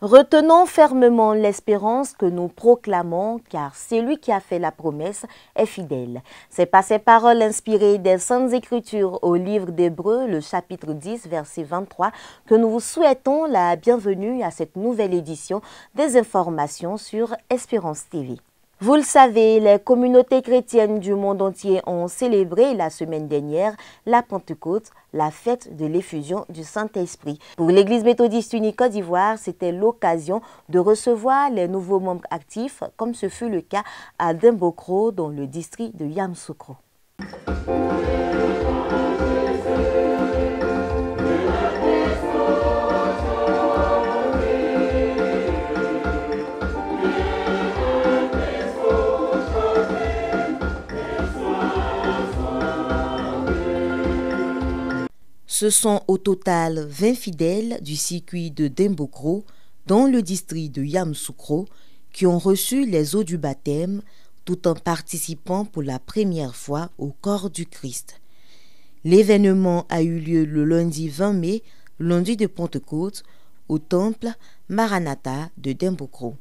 Retenons fermement l'espérance que nous proclamons, car celui qui a fait la promesse est fidèle. C'est par ces paroles inspirées des Saintes Écritures au livre d'Hébreux, le chapitre 10, verset 23, que nous vous souhaitons la bienvenue à cette nouvelle édition des informations sur Espérance TV. Vous le savez, les communautés chrétiennes du monde entier ont célébré la semaine dernière la Pentecôte, la fête de l'effusion du Saint-Esprit. Pour l'Église méthodiste unie Côte d'Ivoire, c'était l'occasion de recevoir les nouveaux membres actifs, comme ce fut le cas à Dembokro, dans le district de Yamoussoukro. Ce sont au total 20 fidèles du circuit de Dembokro, dans le district de Yamoussoukro, qui ont reçu les eaux du baptême tout en participant pour la première fois au corps du Christ. L'événement a eu lieu le lundi 20 mai, lundi de Pentecôte, au temple Maranatha de Dembokro.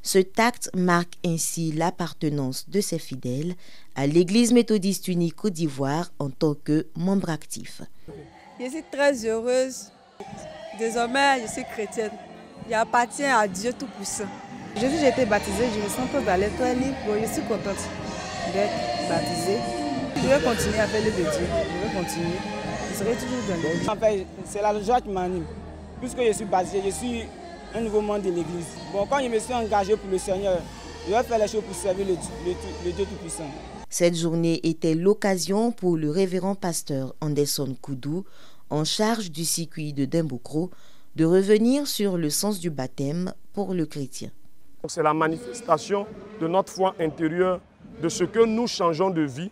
Ce acte marque ainsi l'appartenance de ces fidèles à l'Église méthodiste unie Côte d'Ivoire en tant que membre actif. Je suis très heureuse. Désormais, je suis chrétienne. J'appartiens à Dieu Tout-Puissant. J'ai été baptisée, je me sens peu à l'étoile libre. Je suis contente d'être baptisée. Je vais continuer à faire l'œuvre de Dieu. Je vais continuer. Je serai toujours dans l'œuvre. En fait, c'est la joie qui m'anime. Puisque je suis baptisé, je suis un nouveau membre de l'Église. Bon, quand je me suis engagé pour le Seigneur, je vais faire les choses pour servir le Dieu Tout-Puissant. Cette journée était l'occasion pour le révérend pasteur Anderson Koudou, en charge du circuit de Dembokro, de revenir sur le sens du baptême pour le chrétien. C'est la manifestation de notre foi intérieure, de ce que nous changeons de vie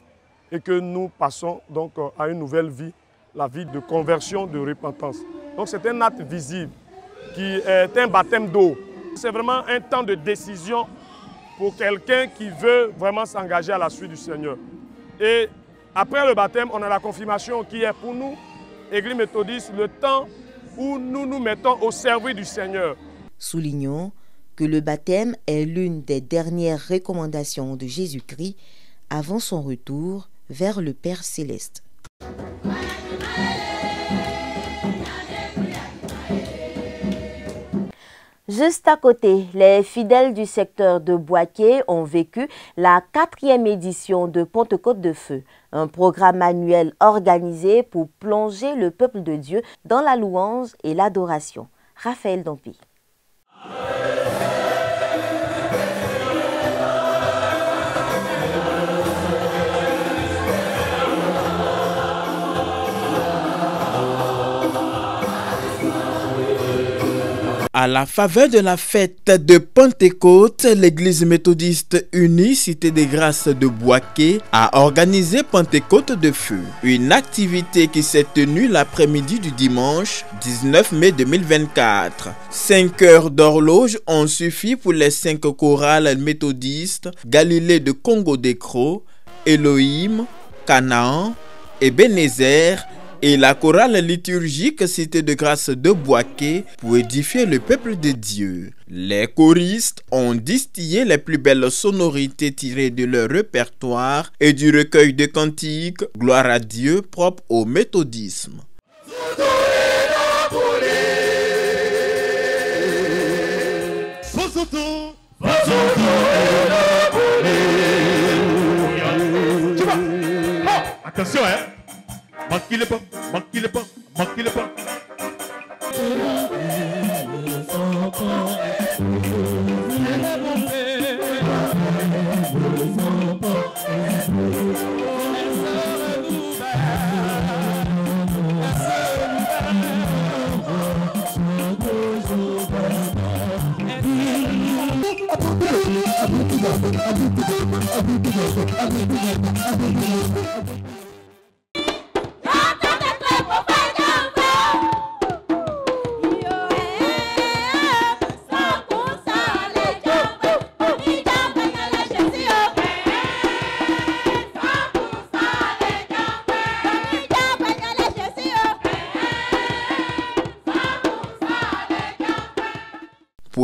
et que nous passons donc à une nouvelle vie, la vie de conversion, de repentance. Donc c'est un acte visible qui est un baptême d'eau. C'est vraiment un temps de décision pour quelqu'un qui veut vraiment s'engager à la suite du Seigneur. Et après le baptême, on a la confirmation qui est pour nous, Église méthodiste, le temps où nous nous mettons au service du Seigneur. Soulignons que le baptême est l'une des dernières recommandations de Jésus-Christ avant son retour vers le Père céleste. Juste à côté, les fidèles du secteur de Boaké ont vécu la 4e édition de Pentecôte de Feu, un programme annuel organisé pour plonger le peuple de Dieu dans la louange et l'adoration. Raphaël Dampi. À la faveur de la fête de Pentecôte, l'Église méthodiste unie Cité des Grâces de Boaké a organisé Pentecôte de Feu, une activité qui s'est tenue l'après-midi du dimanche 19 mai 2024. 5 heures d'horloge ont suffi pour les 5 chorales méthodistes Galilée de Congo-Décro, Elohim, Canaan, Ebenezer et la chorale liturgique Cité de Grâce de Boaké pour édifier le peuple de Dieu. Les choristes ont distillé les plus belles sonorités tirées de leur répertoire et du recueil de cantiques Gloire à Dieu propre au méthodisme. Attention, hein! Manquez-le pas, manquez-le pas, manquez-le pas.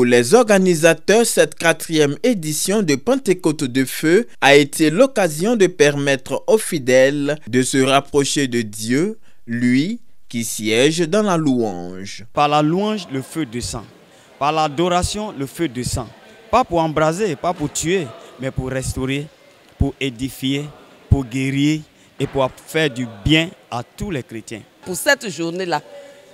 les organisateurs, cette 4e édition de Pentecôte de Feu a été l'occasion de permettre aux fidèles de se rapprocher de Dieu, lui qui siège dans la louange. Par la louange, le feu descend. Par l'adoration, le feu descend. Pas pour embraser, pas pour tuer, mais pour restaurer, pour édifier, pour guérir et pour faire du bien à tous les chrétiens. Pour cette journée-là,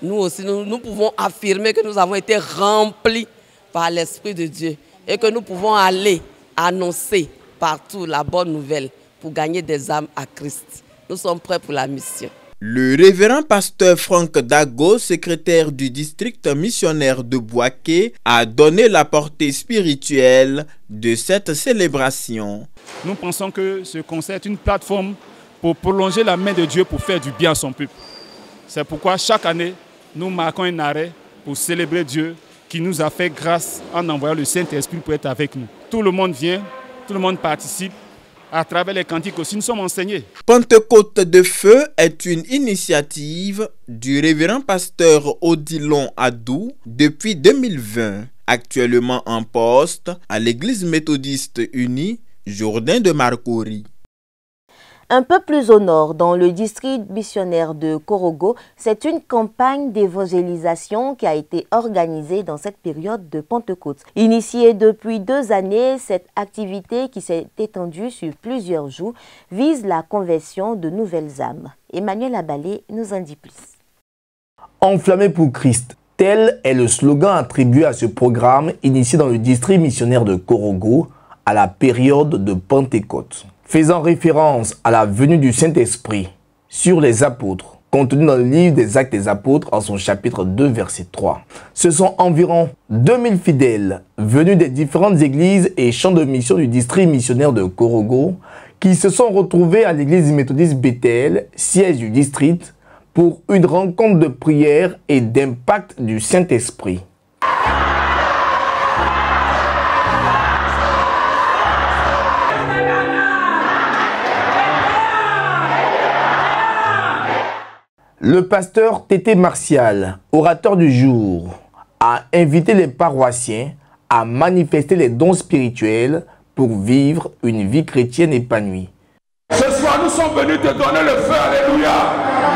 nous aussi, nous pouvons affirmer que nous avons été remplis par l'Esprit de Dieu et que nous pouvons aller annoncer partout la bonne nouvelle pour gagner des âmes à Christ. Nous sommes prêts pour la mission. Le révérend pasteur Franck Dago, secrétaire du district missionnaire de Bouaké, a donné la portée spirituelle de cette célébration. Nous pensons que ce concert est une plateforme pour prolonger la main de Dieu pour faire du bien à son peuple. C'est pourquoi chaque année, nous marquons un arrêt pour célébrer Dieu qui nous a fait grâce en envoyant le Saint-Esprit pour être avec nous. Tout le monde vient, tout le monde participe. À travers les cantiques aussi, nous sommes enseignés. Pentecôte de Feu est une initiative du révérend pasteur Odilon Adou depuis 2020, actuellement en poste à l'église méthodiste unie Jourdain de Marcory. Un peu plus au nord, dans le district missionnaire de Korogo, c'est une campagne d'évangélisation qui a été organisée dans cette période de Pentecôte. Initiée depuis 2 années, cette activité qui s'est étendue sur plusieurs jours vise la conversion de nouvelles âmes. Emmanuel Abalé nous en dit plus. Enflammé pour Christ, tel est le slogan attribué à ce programme initié dans le district missionnaire de Korogo à la période de Pentecôte. Faisant référence à la venue du Saint-Esprit sur les apôtres, contenu dans le livre des Actes des Apôtres en son chapitre 2, verset 3. Ce sont environ 2000 fidèles venus des différentes églises et champs de mission du district missionnaire de Korogo qui se sont retrouvés à l'église méthodiste Bethel, siège du district, pour une rencontre de prière et d'impact du Saint-Esprit. Le pasteur Tété Martial, orateur du jour, a invité les paroissiens à manifester les dons spirituels pour vivre une vie chrétienne épanouie. Ce soir, nous sommes venus te donner le feu, alléluia,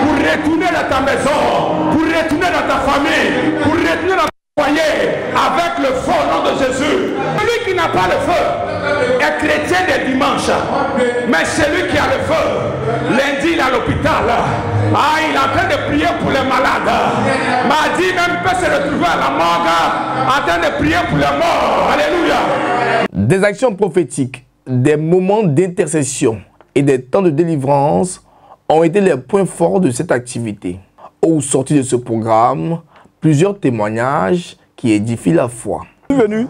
pour retourner dans ta maison, pour retourner dans ta famille, pour retourner dans ton foyer, avec le feu au nom de Jésus. Celui qui n'a pas le feu est chrétien des dimanches, mais celui qui a le feu, lundi il est à l'hôpital, il est en train de prier pour les malades. Mardi même peut se retrouver à la morgue en train de prier pour les morts. Alléluia. Des actions prophétiques, des moments d'intercession et des temps de délivrance ont été les points forts de cette activité. Au sorti de ce programme, plusieurs témoignages qui édifient la foi. Je suis venu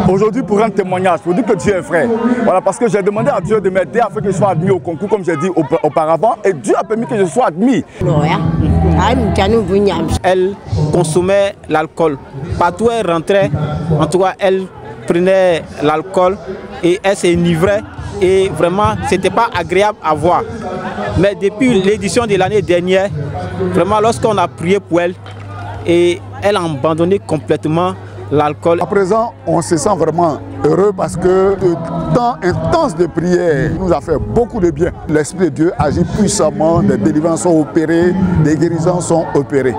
aujourd'hui pour un témoignage, pour dire que Dieu est vrai. Voilà, parce que j'ai demandé à Dieu de m'aider afin que je sois admis au concours, comme j'ai dit auparavant, et Dieu a permis que je sois admis. Elle consommait l'alcool. Partout où elle rentrait, en tout cas, elle prenait l'alcool et elle s'enivrait. Et vraiment, ce n'était pas agréable à voir. Mais depuis l'édition de l'année dernière, vraiment, lorsqu'on a prié pour elle, et elle a abandonné complètement l'alcool. À présent, on se sent vraiment heureux parce que le temps intense de prière nous a fait beaucoup de bien. L'Esprit de Dieu agit puissamment, des délivrances sont opérées, des guérisons sont opérées.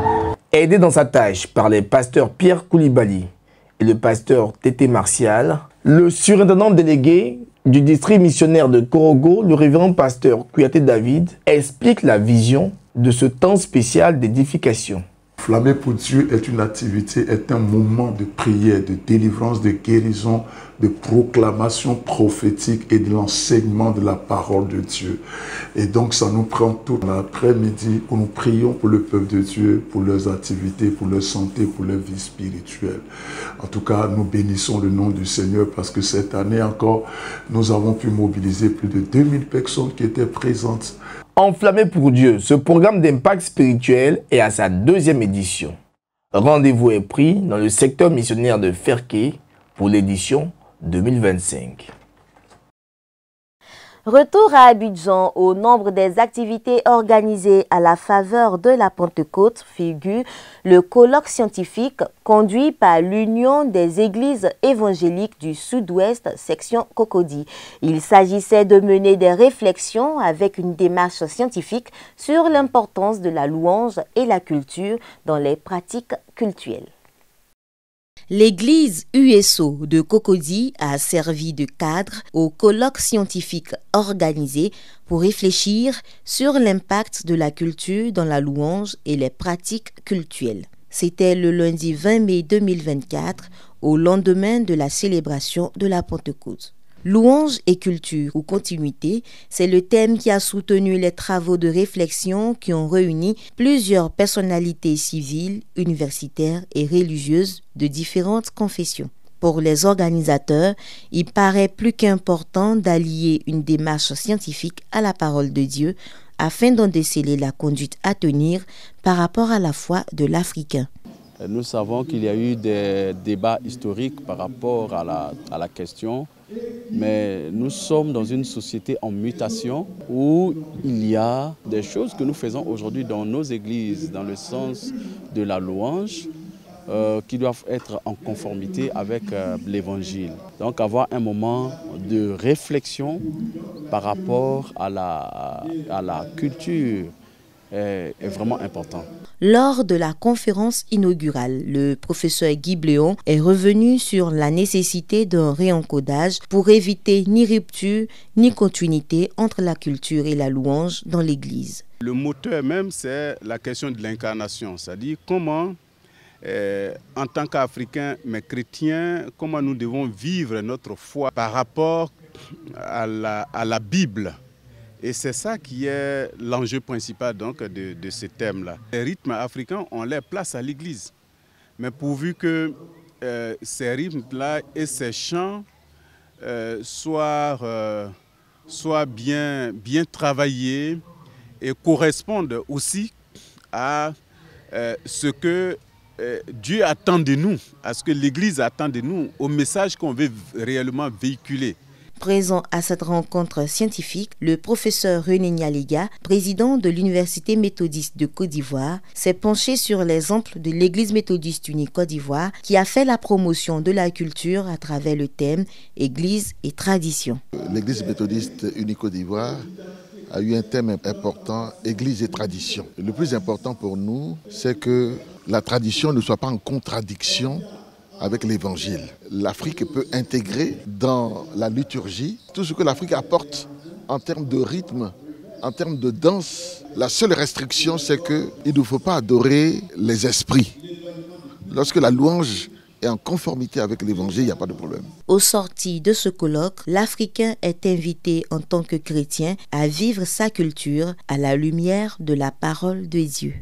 Aidé dans sa tâche par les pasteurs Pierre Koulibaly et le pasteur Tété Martial, le surintendant délégué du district missionnaire de Korogo, le révérend pasteur Kouyaté David, explique la vision de ce temps spécial d'édification. Flammer pour Dieu est une activité, est un moment de prière, de délivrance, de guérison, de proclamation prophétique et de l'enseignement de la parole de Dieu. Et donc ça nous prend tout l'après-midi où nous prions pour le peuple de Dieu, pour leurs activités, pour leur santé, pour leur vie spirituelle. En tout cas, nous bénissons le nom du Seigneur parce que cette année encore, nous avons pu mobiliser plus de 2000 personnes qui étaient présentes. Enflammé pour Dieu, ce programme d'impact spirituel est à sa 2e édition. Rendez-vous est pris dans le secteur missionnaire de Ferké pour l'édition 2025. Retour à Abidjan, au nombre des activités organisées à la faveur de la Pentecôte figure le colloque scientifique conduit par l'Union des églises évangéliques du Sud-Ouest, section Cocody. Il s'agissait de mener des réflexions avec une démarche scientifique sur l'importance de la louange et la culture dans les pratiques cultuelles. L'église USO de Cocody a servi de cadre au colloque scientifique organisé pour réfléchir sur l'impact de la culture dans la louange et les pratiques cultuelles. C'était le lundi 20 mai 2024, au lendemain de la célébration de la Pentecôte. Louange et culture ou continuité, c'est le thème qui a soutenu les travaux de réflexion qui ont réuni plusieurs personnalités civiles, universitaires et religieuses de différentes confessions. Pour les organisateurs, il paraît plus qu'important d'allier une démarche scientifique à la parole de Dieu afin d'en déceler la conduite à tenir par rapport à la foi de l'Africain. Nous savons qu'il y a eu des débats historiques par rapport à la question, mais nous sommes dans une société en mutation où il y a des choses que nous faisons aujourd'hui dans nos églises, dans le sens de la louange, qui doivent être en conformité avec l'Évangile. Donc avoir un moment de réflexion par rapport à la culture est vraiment important. Lors de la conférence inaugurale, le professeur Guy Bléon est revenu sur la nécessité d'un réencodage pour éviter ni rupture ni continuité entre la culture et la louange dans l'Église. Le moteur même, c'est la question de l'incarnation, c'est-à-dire comment, en tant qu'Africains, mais chrétiens, comment nous devons vivre notre foi par rapport à la Bible. Et c'est ça qui est l'enjeu principal donc, de ce thème-là. Les rythmes africains ont leur place à l'Église. Mais pourvu que ces rythmes-là et ces chants soient bien travaillés et correspondent aussi à ce que Dieu attend de nous, à ce que l'Église attend de nous, au message qu'on veut réellement véhiculer. Présent à cette rencontre scientifique, le professeur René Nyaliga, président de l'Université méthodiste de Côte d'Ivoire, s'est penché sur l'exemple de l'Église méthodiste unie Côte d'Ivoire qui a fait la promotion de la culture à travers le thème Église et tradition. L'Église méthodiste unie Côte d'Ivoire a eu un thème important, Église et tradition. Le plus important pour nous, c'est que la tradition ne soit pas en contradiction avec l'Évangile. L'Afrique peut intégrer dans la liturgie tout ce que l'Afrique apporte en termes de rythme, en termes de danse. La seule restriction, c'est qu'il ne faut pas adorer les esprits. Lorsque la louange est en conformité avec l'Évangile, il n'y a pas de problème. Au sorti de ce colloque, l'Africain est invité en tant que chrétien à vivre sa culture à la lumière de la parole de Dieu.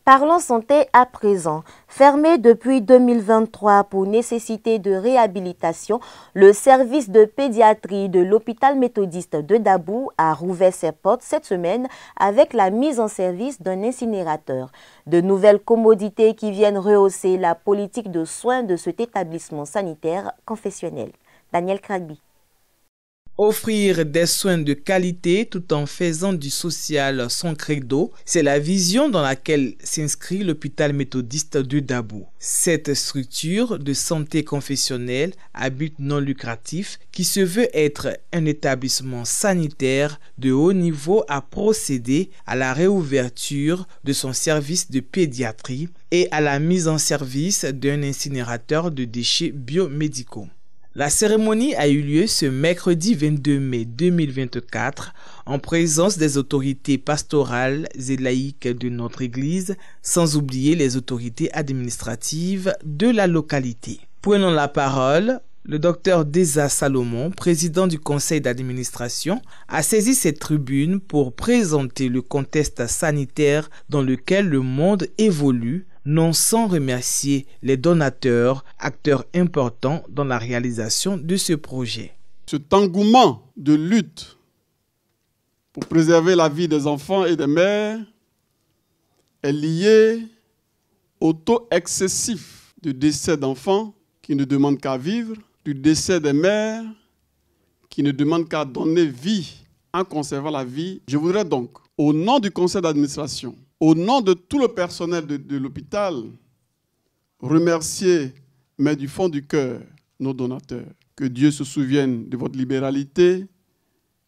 Parlons santé à présent. Fermé depuis 2023 pour nécessité de réhabilitation, le service de pédiatrie de l'hôpital méthodiste de Dabou a rouvert ses portes cette semaine avec la mise en service d'un incinérateur. De nouvelles commodités qui viennent rehausser la politique de soins de cet établissement sanitaire confessionnel. Daniel Kragby. Offrir des soins de qualité tout en faisant du social son credo, c'est la vision dans laquelle s'inscrit l'hôpital méthodiste de Dabou. Cette structure de santé confessionnelle à but non lucratif qui se veut être un établissement sanitaire de haut niveau a procédé à la réouverture de son service de pédiatrie et à la mise en service d'un incinérateur de déchets biomédicaux. La cérémonie a eu lieu ce mercredi 22 mai 2024 en présence des autorités pastorales et laïques de notre Église, sans oublier les autorités administratives de la localité. Prenant la parole, le docteur Deza Salomon, président du conseil d'administration, a saisi cette tribune pour présenter le contexte sanitaire dans lequel le monde évolue, non sans remercier les donateurs, acteurs importants dans la réalisation de ce projet. Cet engouement de lutte pour préserver la vie des enfants et des mères est lié au taux excessif de décès d'enfants qui ne demandent qu'à vivre, du décès des mères qui ne demande qu'à donner vie en conservant la vie. Je voudrais donc, au nom du conseil d'administration, au nom de tout le personnel de l'hôpital, remercier, mais du fond du cœur, nos donateurs. Que Dieu se souvienne de votre libéralité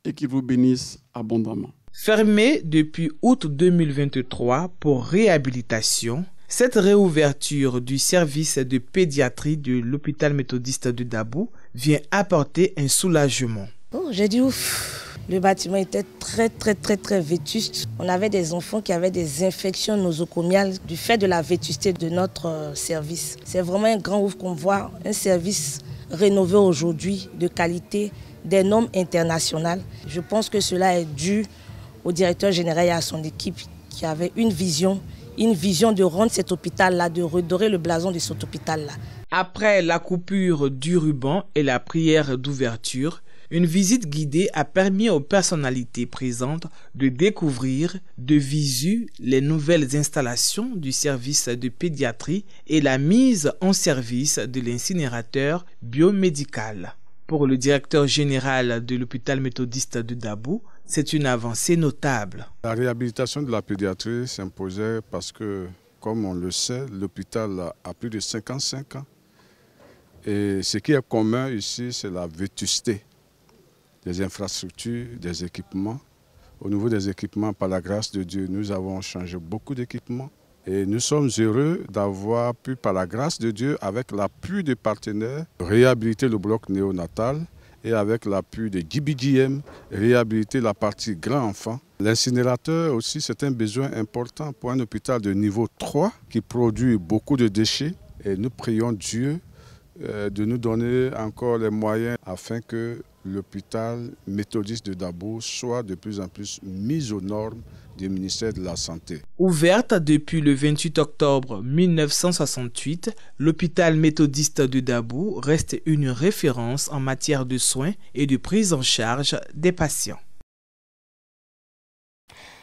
et qu'il vous bénisse abondamment. Fermé depuis août 2023 pour réhabilitation, cette réouverture du service de pédiatrie de l'hôpital méthodiste de Dabou vient apporter un soulagement. Oh, j'ai dit ouf. Le bâtiment était très vétuste. On avait des enfants qui avaient des infections nosocomiales du fait de la vétusté de notre service. C'est vraiment un grand ouf qu'on voit, un service rénové aujourd'hui de qualité, des normes internationales. Je pense que cela est dû au directeur général et à son équipe qui avait une vision de rendre cet hôpital-là, de redorer le blason de cet hôpital-là. Après la coupure du ruban et la prière d'ouverture, une visite guidée a permis aux personnalités présentes de découvrir de visu les nouvelles installations du service de pédiatrie et la mise en service de l'incinérateur biomédical. Pour le directeur général de l'hôpital méthodiste de Dabou, c'est une avancée notable. La réhabilitation de la pédiatrie s'imposait parce que, comme on le sait, l'hôpital a plus de 55 ans. Et ce qui est commun ici, c'est la vétusté des infrastructures, des équipements. Au niveau des équipements, par la grâce de Dieu, nous avons changé beaucoup d'équipements. Et nous sommes heureux d'avoir pu, par la grâce de Dieu, avec l'appui des partenaires, réhabiliter le bloc néonatal et avec l'appui de GBGM, réhabiliter la partie grand enfant. L'incinérateur aussi, c'est un besoin important pour un hôpital de niveau 3 qui produit beaucoup de déchets. Et nous prions Dieu de nous donner encore les moyens afin que l'hôpital méthodiste de Dabou soit de plus en plus mis aux normes du ministère de la Santé. Ouverte depuis le 28 octobre 1968, l'hôpital méthodiste de Dabou reste une référence en matière de soins et de prise en charge des patients.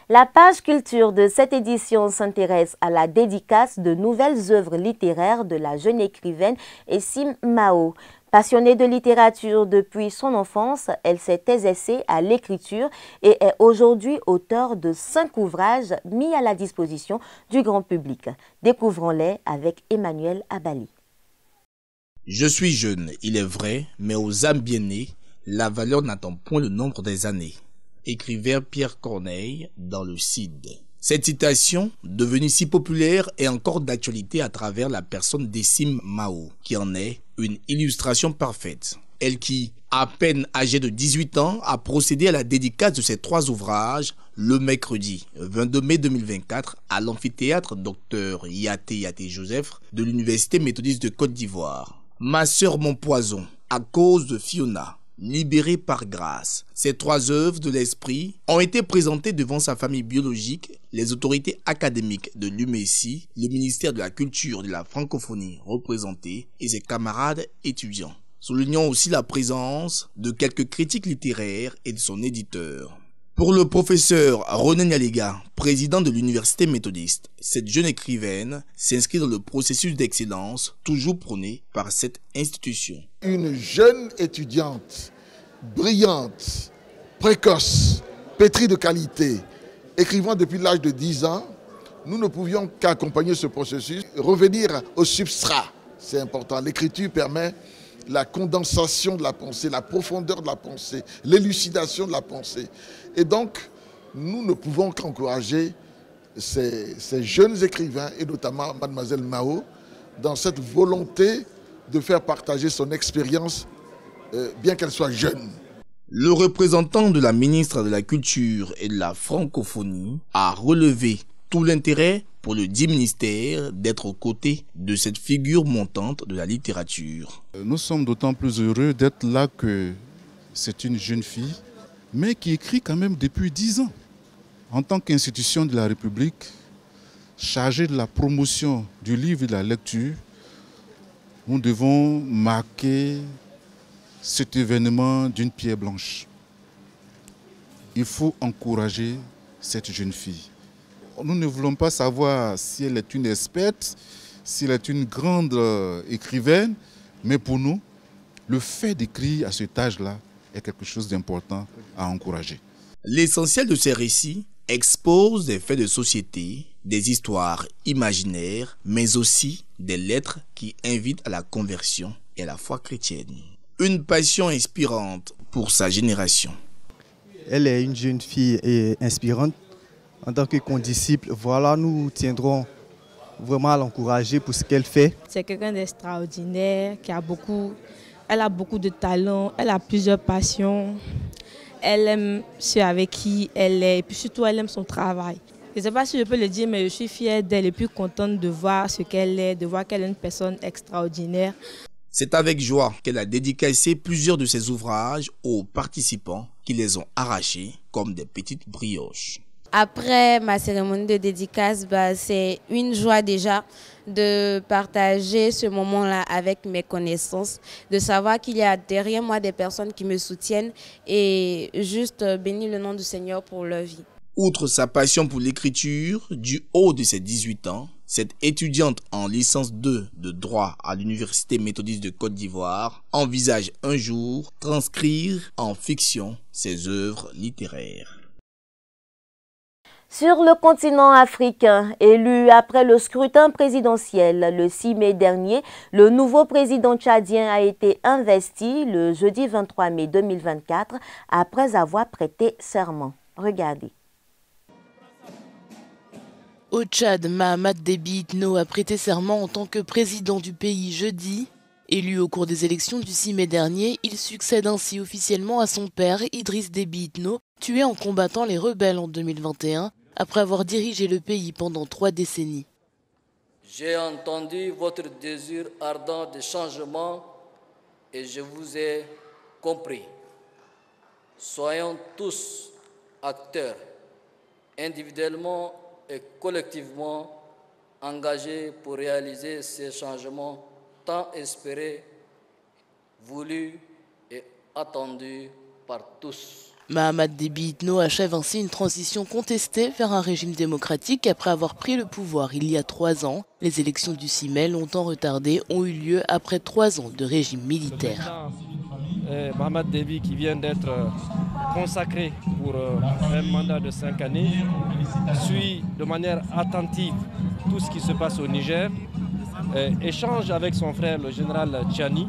La page culture de cette édition s'intéresse à la dédicace de nouvelles œuvres littéraires de la jeune écrivaine Essim Mao. Passionnée de littérature depuis son enfance, elle s'est exercée à l'écriture et est aujourd'hui auteure de 5 ouvrages mis à la disposition du grand public. Découvrons-les avec Emmanuel Abali. Je suis jeune, il est vrai, mais aux âmes bien nées, la valeur n'attend point le nombre des années. Écrivait Pierre Corneille dans le Cid. Cette citation, devenue si populaire, est encore d'actualité à travers la personne d'Essim Mao, qui en est une illustration parfaite. Elle qui, à peine âgée de 18 ans, a procédé à la dédicace de ses 3 ouvrages le mercredi 22 mai 2024 à l'amphithéâtre Dr Yaté Joseph de l'Université méthodiste de Côte d'Ivoire. Ma sœur mon poison, à cause de Fiona. Libérée par grâce. Ces 3 œuvres de l'esprit ont été présentées devant sa famille biologique, les autorités académiques de l'UMESI, le ministère de la Culture et de la Francophonie représenté et ses camarades étudiants. Soulignons aussi la présence de quelques critiques littéraires et de son éditeur. Pour le professeur René Nyaliga, président de l'université méthodiste, cette jeune écrivaine s'inscrit dans le processus d'excellence toujours prôné par cette institution. Une jeune étudiante, brillante, précoce, pétrie de qualité, écrivant depuis l'âge de 10 ans, nous ne pouvions qu'accompagner ce processus, revenir au substrat. C'est important. L'écriture permet la condensation de la pensée, la profondeur de la pensée, l'élucidation de la pensée. Et donc, nous ne pouvons qu'encourager ces jeunes écrivains, et notamment Mademoiselle Mao, dans cette volonté de faire partager son expérience, bien qu'elle soit jeune. Le représentant de la ministre de la Culture et de la Francophonie a relevé tout l'intérêt pour le dit ministère d'être aux côtés de cette figure montante de la littérature. Nous sommes d'autant plus heureux d'être là que c'est une jeune fille, mais qui écrit quand même depuis 10 ans. En tant qu'institution de la République, chargée de la promotion du livre et de la lecture, nous devons marquer cet événement d'une pierre blanche. Il faut encourager cette jeune fille. Nous ne voulons pas savoir si elle est une experte, si elle est une grande écrivaine, mais pour nous, le fait d'écrire à cet âge-là est quelque chose d'important à encourager. L'essentiel de ces récits expose des faits de société, des histoires imaginaires, mais aussi des lettres qui invitent à la conversion et à la foi chrétienne. Une passion inspirante pour sa génération. Elle est une jeune fille inspirante. En tant que condisciple, voilà, nous tiendrons vraiment à l'encourager pour ce qu'elle fait. C'est quelqu'un d'extraordinaire, elle a beaucoup de talent, elle a plusieurs passions. Elle aime ceux avec qui elle est et puis surtout elle aime son travail. Je ne sais pas si je peux le dire, mais je suis fière d'elle et plus contente de voir ce qu'elle est, de voir qu'elle est une personne extraordinaire. C'est avec joie qu'elle a dédicacé plusieurs de ses ouvrages aux participants qui les ont arrachés comme des petites brioches. Après ma cérémonie de dédicace, c'est une joie déjà de partager ce moment-là avec mes connaissances, de savoir qu'il y a derrière moi des personnes qui me soutiennent et juste bénir le nom du Seigneur pour leur vie. Outre sa passion pour l'écriture, du haut de ses 18 ans, cette étudiante en licence 2 de droit à l'Université méthodiste de Côte d'Ivoire envisage un jour transcrire en fiction ses œuvres littéraires. Sur le continent africain, élu après le scrutin présidentiel le 6 mai dernier, le nouveau président tchadien a été investi le jeudi 23 mai 2024 après avoir prêté serment. Regardez. Au Tchad, Mahamat Déby Itno a prêté serment en tant que président du pays jeudi. Élu au cours des élections du 6 mai dernier, il succède ainsi officiellement à son père Idriss Déby Itno, tué en combattant les rebelles en 2021, après avoir dirigé le pays pendant 3 décennies. J'ai entendu votre désir ardent de changement et je vous ai compris. Soyons tous acteurs, individuellement et collectivement engagés pour réaliser ces changements tant espérés, voulus et attendus par tous. Mahamat Déby Itno achève ainsi une transition contestée vers un régime démocratique après avoir pris le pouvoir il y a 3 ans. Les élections du 6 mai, longtemps retardées, ont eu lieu après 3 ans de régime militaire. Mahamat Déby qui vient d'être consacré pour un mandat de 5 années suit de manière attentive tout ce qui se passe au Niger, échange avec son frère le général Tchani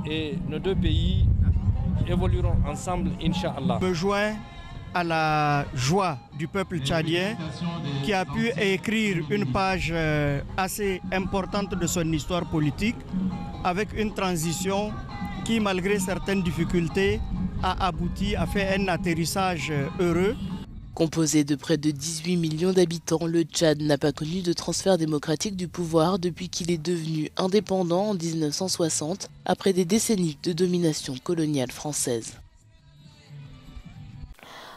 et nos deux pays évolueront ensemble, Inch'Allah. Je me joins à la joie du peuple tchadien qui a pu écrire une page assez importante de son histoire politique avec une transition qui, malgré certaines difficultés, a abouti à faire un atterrissage heureux. Composé de près de 18 millions d'habitants, le Tchad n'a pas connu de transfert démocratique du pouvoir depuis qu'il est devenu indépendant en 1960, après des décennies de domination coloniale française.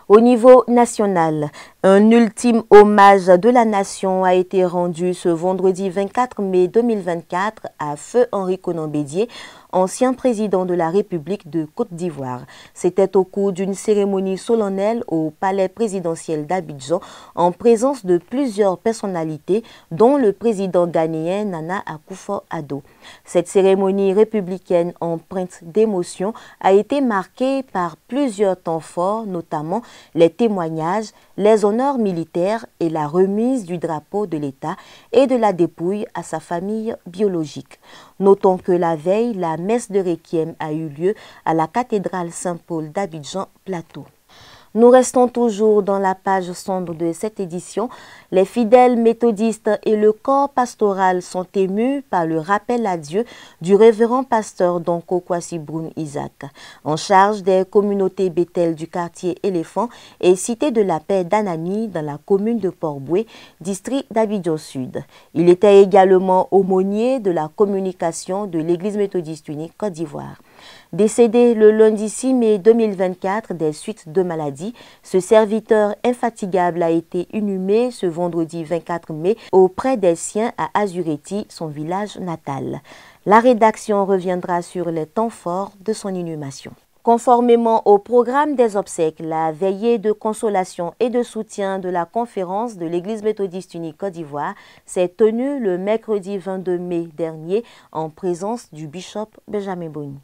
Au niveau national, un ultime hommage de la nation a été rendu ce vendredi 24 mai 2024 à Feu Henri Konan Bédié, ancien président de la République de Côte d'Ivoire. C'était au cours d'une cérémonie solennelle au palais présidentiel d'Abidjan en présence de plusieurs personnalités, dont le président ghanéen Nana Akufo-Addo. Cette cérémonie républicaine empreinte d'émotion a été marquée par plusieurs temps forts, notamment les témoignages, les honneurs militaires et la remise du drapeau de l'État et de la dépouille à sa famille biologique. Notons que la veille, la messe de Requiem a eu lieu à la cathédrale Saint-Paul d'Abidjan-Plateau. Nous restons toujours dans la page sombre de cette édition. Les fidèles méthodistes et le corps pastoral sont émus par le rappel à Dieu du révérend pasteur Donko Kwasi Brown Isaac, en charge des communautés Bethel du quartier Éléphant et Cité de la Paix d'Anani dans la commune de Port-Boué, district d'Abidjan Sud. Il était également aumônier de la communication de l'Église méthodiste unique Côte d'Ivoire. Décédé le lundi 6 mai 2024 des suites de maladie, ce serviteur infatigable a été inhumé ce vendredi 24 mai auprès des siens à Azureti, son village natal. La rédaction reviendra sur les temps forts de son inhumation. Conformément au programme des obsèques, la veillée de consolation et de soutien de la conférence de l'Église méthodiste unique Côte d'Ivoire s'est tenue le mercredi 22 mai dernier en présence du bishop Benjamin Boni.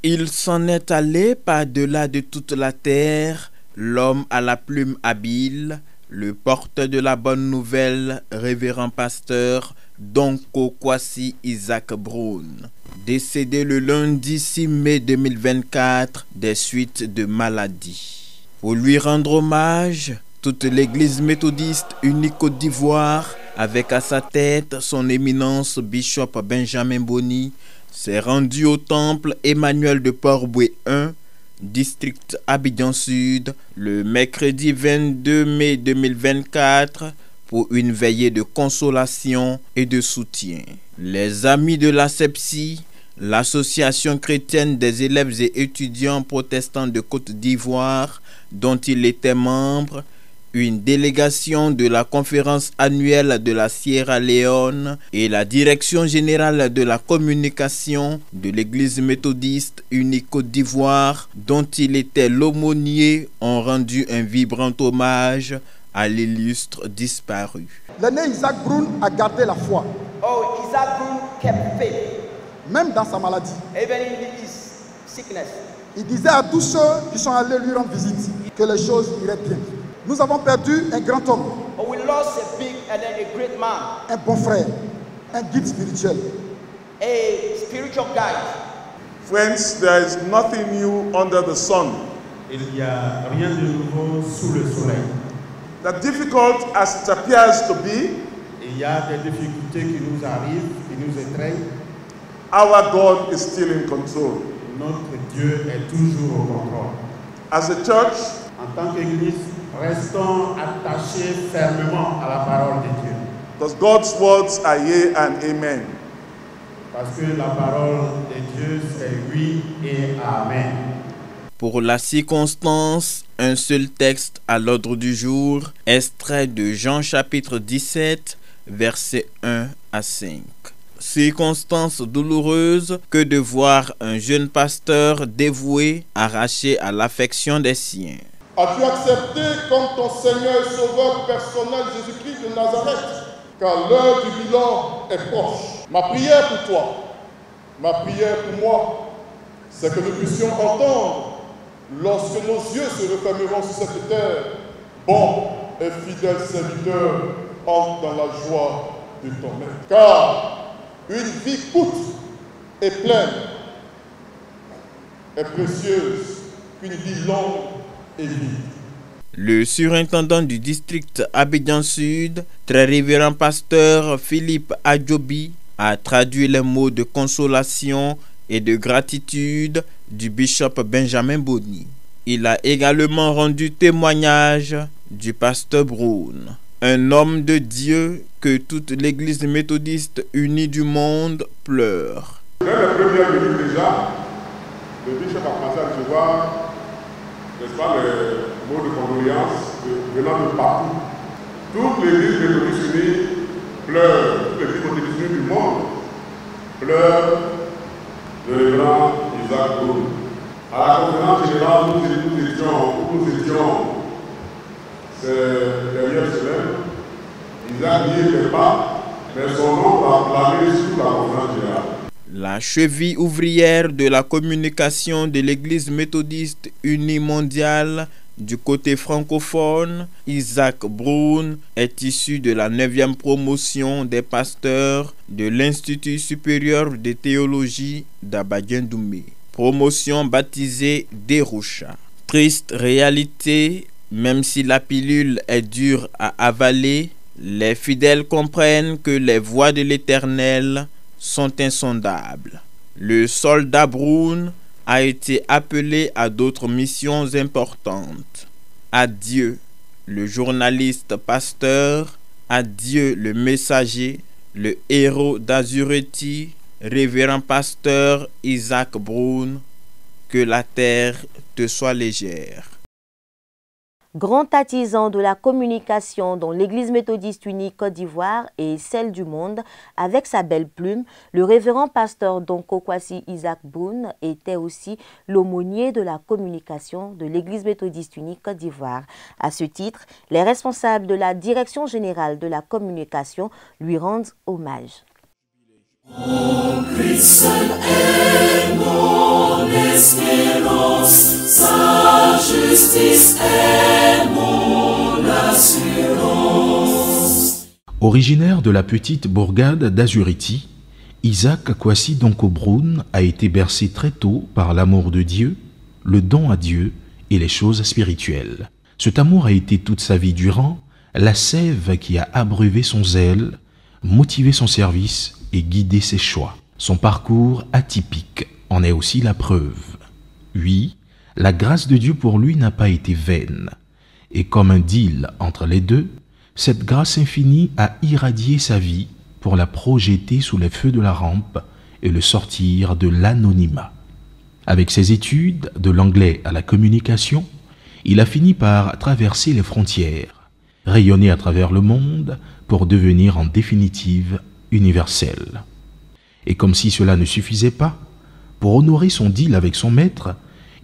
Il s'en est allé par-delà de toute la terre, l'homme à la plume habile, le porteur de la bonne nouvelle, révérend pasteur Donko Kwasi Isaac Brown, décédé le lundi 6 mai 2024 des suites de maladie. Pour lui rendre hommage, toute l'église méthodiste unie Côte d'Ivoire, avec à sa tête son éminence Bishop Benjamin Boni, s'est rendue au temple Emmanuel de Port-Boué 1, district Abidjan Sud, le mercredi 22 mai 2024 pour une veillée de consolation et de soutien. Les Amis de la Sepsie, l'association chrétienne des élèves et étudiants protestants de Côte d'Ivoire, dont il était membre, une délégation de la conférence annuelle de la Sierra Leone et la direction générale de la communication de l'église méthodiste unie Côte d'Ivoire, dont il était l'aumônier, ont rendu un vibrant hommage à l'illustre disparu. L'aîné Isaac Brown a gardé la foi. Oh, Isaac Brown kept faith. Même dans sa maladie. Even in his sickness. Il disait à tous ceux qui sont allés lui rendre visite que les choses iraient bien. Nous avons perdu un grand homme. Oh, we lost a big and a great man. Un bon frère, un guide spirituel. A spiritual guide. Friends, there is nothing new under the sun. Il n'y a rien de nouveau sous le soleil. That difficult as it appears to be, il y a des difficultés qui nous arrivent, qui nous étreignent. Our God is still in control. Notre Dieu est toujours au contrôle. As a church, en tant qu'Église, restons attachés fermement à la parole de Dieu. Because God's words are yea and amen. Parce que la parole de Dieu c'est oui et amen. Pour la circonstance, un seul texte à l'ordre du jour, extrait de Jean chapitre 17, versets 1 à 5. Circonstance douloureuse que de voir un jeune pasteur dévoué arraché à l'affection des siens. As-tu accepté comme ton Seigneur et Sauveur personnel Jésus-Christ de Nazareth? Car l'heure du bilan est proche. Ma prière pour toi, ma prière pour moi, c'est que nous puissions entendre, lorsque nos yeux se refermeront sur cette terre, bon et fidèle serviteur, entre dans la joie de ton maître. Car une vie courte et pleine est précieuse qu'une vie longue et vide. Le surintendant du district Abidjan Sud, très révérend pasteur Philippe Adjobi, a traduit les mots de consolation et de gratitude du bishop Benjamin Boni. Il a également rendu témoignage du pasteur Brown, un homme de Dieu que toute l'église méthodiste unie du monde pleure. Dès les premières minutes déjà, le bishop a commencé à recevoir, n'est-ce pas, les mots de condoléances venant de partout. Toute l'église méthodiste unie pleure, toute l'église méthodiste unie du monde pleure le révérend Isaac Brown. À la conférence générale, nous étions ces dernières semaines. Isaac n'y était pas, mais son nom va planer sous la conférence générale. La cheville ouvrière de la communication de l'Église méthodiste unie mondiale du côté francophone, Isaac Brown est issu de la 9e promotion des pasteurs de l'Institut supérieur de théologie d'Abadjan-Doumé, promotion baptisée Derusha. Triste réalité, même si la pilule est dure à avaler, les fidèles comprennent que les voies de l'Éternel sont insondables. Le soldat Brown a été appelé à d'autres missions importantes. Adieu le journaliste pasteur, adieu le messager, le héros d'Azureti, révérend pasteur Isaac Brown, que la terre te soit légère. Grand artisan de la communication dans l'Église méthodiste unie Côte d'Ivoire et celle du monde, avec sa belle plume, le révérend pasteur Donko Kwasi Isaac Brown était aussi l'aumônier de la communication de l'Église méthodiste unie Côte d'Ivoire. À ce titre, les responsables de la Direction générale de la communication lui rendent hommage. Oh, Christ est mon espérance, sa justice est mon assurance. Originaire de la petite bourgade d'Azuriti, Isaac Kwasi Donko Brown a été bercé très tôt par l'amour de Dieu, le don à Dieu et les choses spirituelles. Cet amour a été toute sa vie durant la sève qui a abreuvé son zèle, motivé son service et guidé ses choix. Son parcours atypique en est aussi la preuve. Oui, la grâce de Dieu pour lui n'a pas été vaine. Et comme un deal entre les deux, cette grâce infinie a irradié sa vie pour la projeter sous les feux de la rampe et le sortir de l'anonymat. Avec ses études, de l'anglais à la communication, il a fini par traverser les frontières, rayonner à travers le monde pour devenir en définitive universel. Et comme si cela ne suffisait pas, pour honorer son deal avec son maître,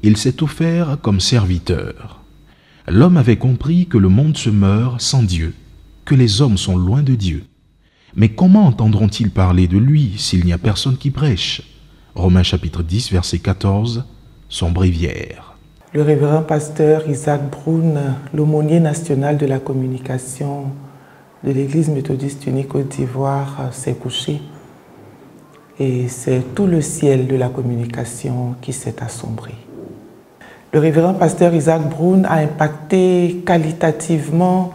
il s'est offert comme serviteur. L'homme avait compris que le monde se meurt sans Dieu, que les hommes sont loin de Dieu. Mais comment entendront-ils parler de lui s'il n'y a personne qui prêche? Romains chapitre 10, verset 14, son bréviaire. Le révérend pasteur Isaac Brown, l'aumônier national de la communication de l'Église méthodiste unie Côte d'Ivoire, s'est couché. Et c'est tout le ciel de la communication qui s'est assombri. Le révérend pasteur Isaac Brown a impacté qualitativement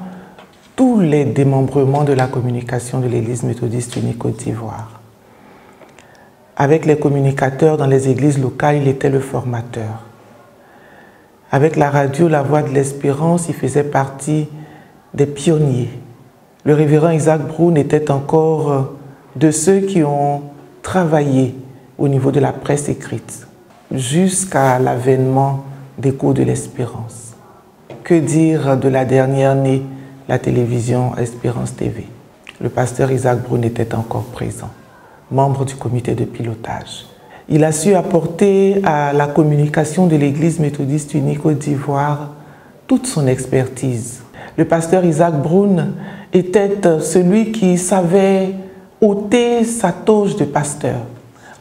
tous les démembrements de la communication de l'Église méthodiste unie Côte d'Ivoire. Avec les communicateurs dans les églises locales, il était le formateur. Avec la radio La Voix de l'Espérance, il faisait partie des pionniers. Le révérend Isaac Brown était encore de ceux qui ont travaillé au niveau de la presse écrite jusqu'à l'avènement des cours de l'Espérance. Que dire de la dernière née, la télévision Espérance TV? Le pasteur Isaac Brown était encore présent, membre du comité de pilotage. Il a su apporter à la communication de l'Église méthodiste unie Côte d'Ivoire toute son expertise. Le pasteur Isaac Brown était celui qui savait ôter sa toge de pasteur,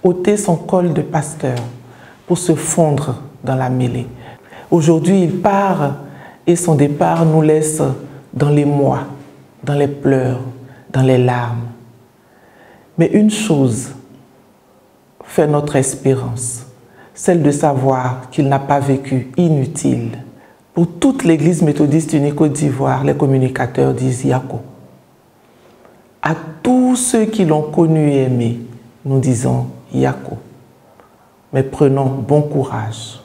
ôter son col de pasteur pour se fondre dans la mêlée. Aujourd'hui, il part et son départ nous laisse dans les mois, dans les pleurs, dans les larmes. Mais une chose fait notre espérance, celle de savoir qu'il n'a pas vécu inutile. Pour toute l'Église méthodiste unie Côte d'Ivoire, les communicateurs disent Yako. À tous ceux qui l'ont connu et aimé, nous disons Yako. Mais prenons bon courage,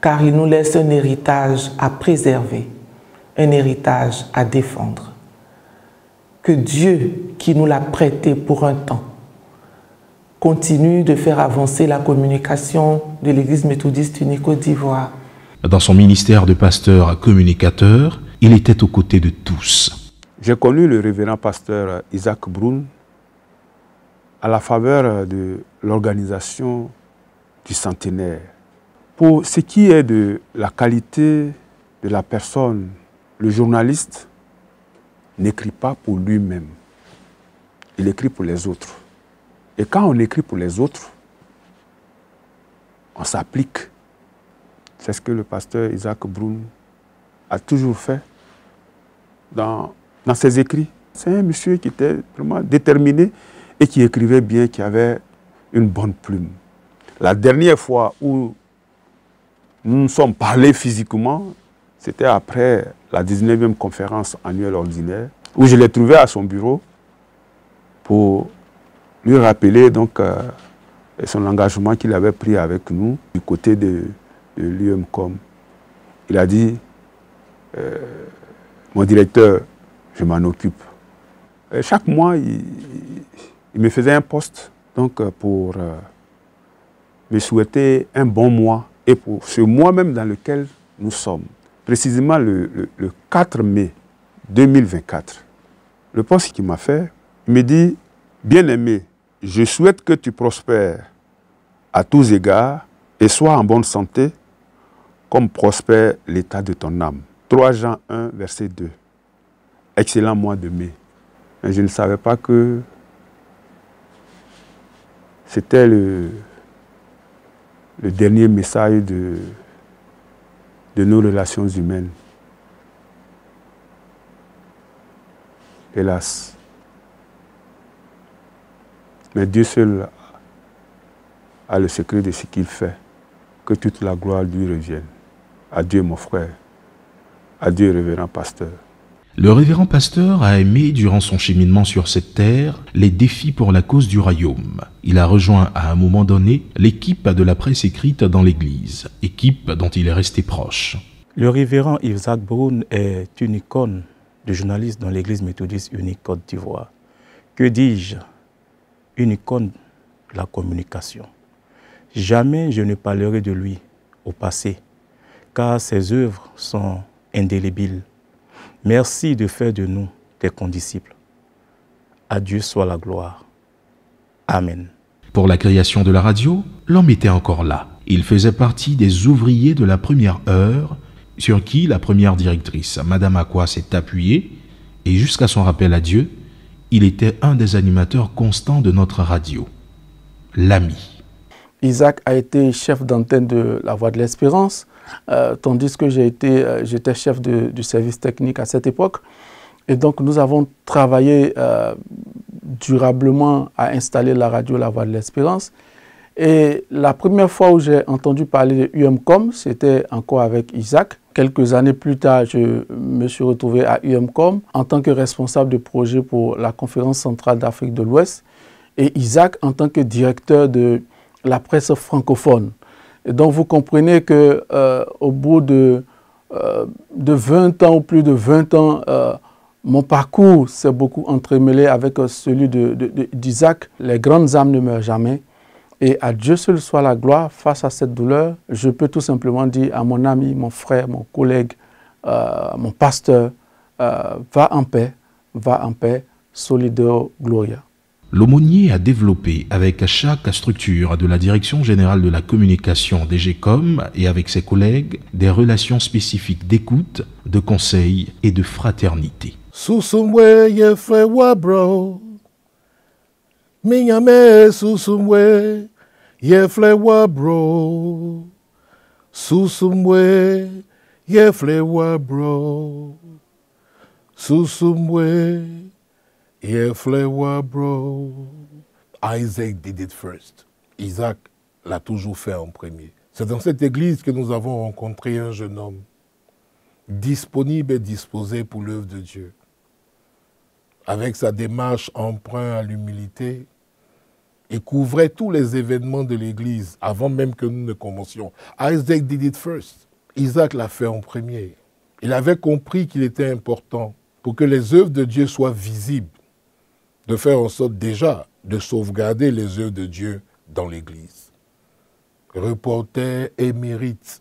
car il nous laisse un héritage à préserver, un héritage à défendre. Que Dieu, qui nous l'a prêté pour un temps, continue de faire avancer la communication de l'Église méthodiste unie Côte d'Ivoire. Dans son ministère de pasteur communicateur, il était aux côtés de tous. J'ai connu le révérend pasteur Isaac Brown à la faveur de l'organisation du centenaire. Pour ce qui est de la qualité de la personne, le journaliste n'écrit pas pour lui-même, il écrit pour les autres. Et quand on écrit pour les autres, on s'applique. C'est ce que le pasteur Isaac Brown a toujours fait dans ses écrits. C'est un monsieur qui était vraiment déterminé et qui écrivait bien, qui avait une bonne plume. La dernière fois où nous nous sommes parlé physiquement, c'était après la 19e conférence annuelle ordinaire, où je l'ai trouvé à son bureau pour lui rappeler donc, son engagement qu'il avait pris avec nous du côté de l'UMCOM. Il a dit, mon directeur, je m'en occupe. Et chaque mois, il me faisait un poste donc, pour me souhaiter un bon mois et pour ce mois même dans lequel nous sommes. Précisément le 4 mai 2024. Le poste qu'il m'a fait, il me dit, bien-aimé, je souhaite que tu prospères à tous égards et sois en bonne santé comme prospère l'état de ton âme. 3 Jean 1, verset 2. Excellent mois de mai. Mais je ne savais pas que c'était le dernier message de nos relations humaines. Hélas. Mais Dieu seul a le secret de ce qu'il fait. Que toute la gloire lui revienne. Adieu mon frère. Adieu révérend pasteur. Le révérend pasteur a aimé, durant son cheminement sur cette terre, les défis pour la cause du royaume. Il a rejoint à un moment donné l'équipe de la presse écrite dans l'Église, équipe dont il est resté proche. Le révérend Isaac Broun est une icône de journaliste dans l'Église méthodiste unique Côte d'Ivoire. Que dis-je? Une icône de la communication. Jamais je ne parlerai de lui au passé, car ses œuvres sont indélébiles. Merci de faire de nous tes condisciples. À Dieu soit la gloire. Amen. Pour la création de la radio, l'homme était encore là. Il faisait partie des ouvriers de la première heure, sur qui la première directrice, Madame Akwa, s'est appuyée, et jusqu'à son rappel à Dieu, il était un des animateurs constants de notre radio. L'ami. Isaac a été chef d'antenne de La Voix de l'Espérance, tandis que j'étais chef du service technique à cette époque. Et donc nous avons travaillé durablement à installer la radio La Voix de l'Espérance. Et la première fois où j'ai entendu parler de UMCOM, c'était encore avec Isaac. Quelques années plus tard, je me suis retrouvé à UMCOM en tant que responsable de projet pour la Conférence centrale d'Afrique de l'Ouest. Et Isaac en tant que directeur de la presse francophone. Et donc vous comprenez qu'au bout de 20 ans ou plus de 20 ans, mon parcours s'est beaucoup entremêlé avec celui d'Isaac. Les grandes âmes ne meurent jamais. Et à Dieu seul soit la gloire face à cette douleur. Je peux tout simplement dire à mon ami, mon frère, mon collègue, mon pasteur, va en paix, Solideo Gloria. L'aumônier a développé avec chaque structure de la Direction générale de la communication DGCOM et avec ses collègues des relations spécifiques d'écoute, de conseil et de fraternité. Susumwe ye flewa bro, minyame susumwe ye flewa bro, susumwe ye flewa bro, susumwe. Bro. Isaac did it first. Isaac l'a toujours fait en premier. C'est dans cette église que nous avons rencontré un jeune homme disponible et disposé pour l'œuvre de Dieu. Avec sa démarche empreinte à l'humilité, il couvrait tous les événements de l'église avant même que nous ne commencions. Isaac did it first. Isaac l'a fait en premier. Il avait compris qu'il était important pour que les œuvres de Dieu soient visibles, de faire en sorte déjà de sauvegarder les œuvres de Dieu dans l'Église. Reporter émérite,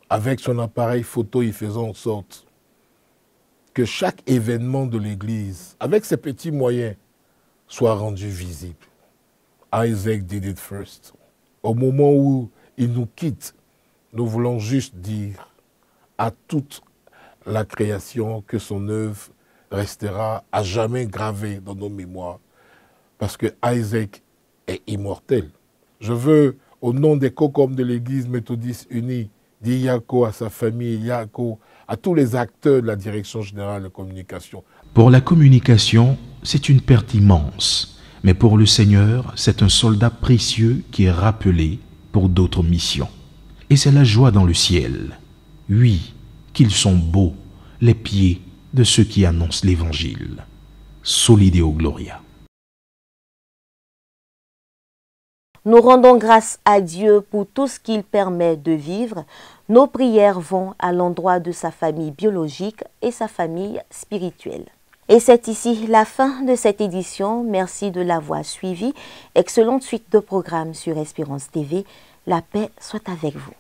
avec son appareil photo, il faisait en sorte que chaque événement de l'Église, avec ses petits moyens, soit rendu visible. Isaac did it first. Au moment où il nous quitte, nous voulons juste dire à toute la création que son œuvre restera à jamais gravée dans nos mémoires, parce que Isaac est immortel. Je veux, au nom des COCOM de l'Église méthodiste unie, dire Yako à sa famille, Yako à tous les acteurs de la Direction générale de communication. Pour la communication, c'est une perte immense, mais pour le Seigneur, c'est un soldat précieux qui est rappelé pour d'autres missions. Et c'est la joie dans le ciel. Oui, qu'ils sont beaux, les pieds de ceux qui annoncent l'Évangile. Solideo Gloria. Nous rendons grâce à Dieu pour tout ce qu'il permet de vivre. Nos prières vont à l'endroit de sa famille biologique et sa famille spirituelle. Et c'est ici la fin de cette édition. Merci de l'avoir suivi. Excellente suite de programmes sur Espérance TV. La paix soit avec vous.